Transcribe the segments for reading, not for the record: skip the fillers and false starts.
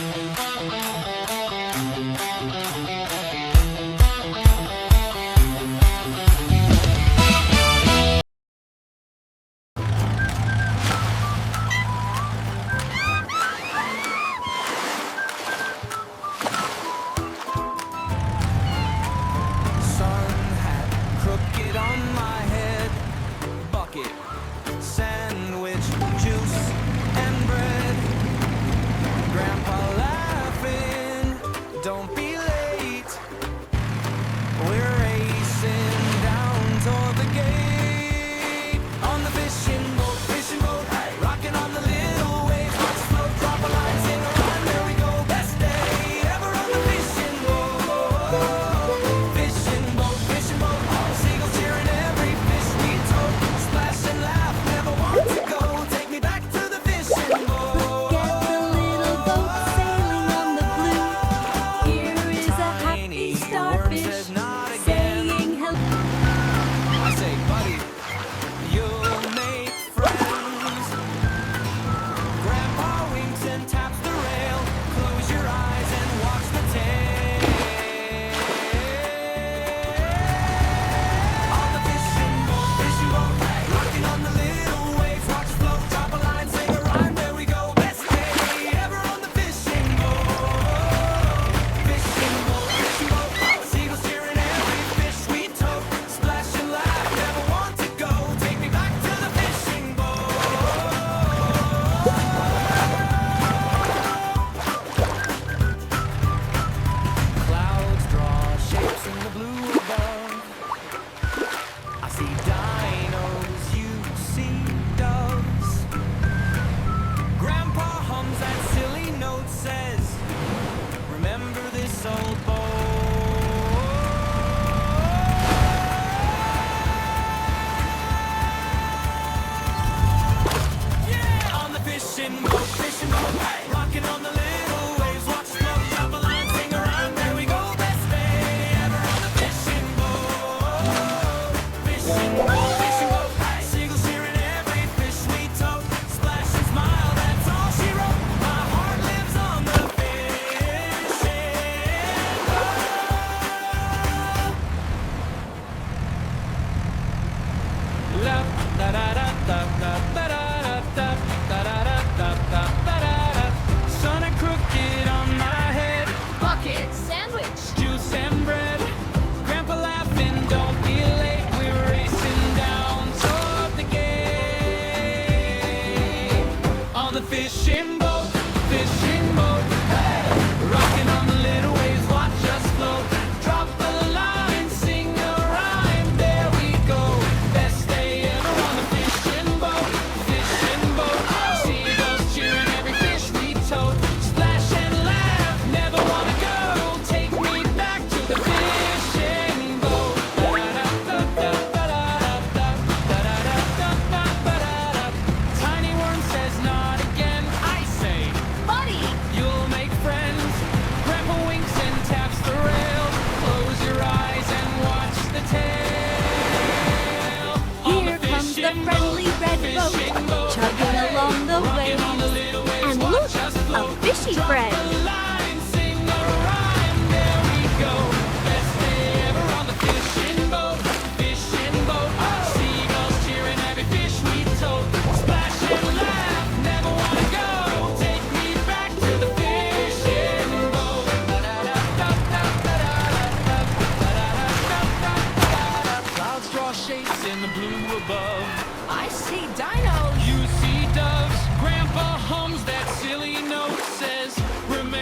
Sun and crooked on my head. Bucket, sandwich, Juice and bread. Grandpa laughing, don't be late. We're racing down toward the gate. On the fishing boat, hey! Rocking on the little waves, watch us float. Drop a line, sing a rhyme, there we go. Best day ever on the fishing boat. Seagulls cheering every fish we tote. Splash and laugh, never wanna go. Take me back to the fishing boat. Tiny worm says not again. I say, buddy, you'll make friends. Grandpa winks and taps the rail. Close your eyes and watch the tail. On Here comes the friendly red boat, chugging along the Rocking on the waves. little waves, And watch look, us a float. fishy Drop friend. a line, sing a rhyme, there we go. Best day ever on the fishing boat. Seagulls cheering every fish we tote. Splash and laugh, never wanna go. Take me back to the fishing boat. Clouds draw shapes in the blue above. I see dinos. You see doves, Grandpa hums that silly note, says, remember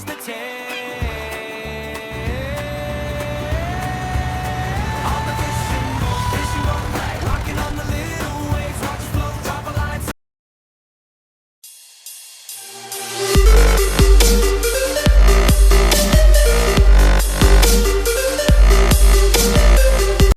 pretend.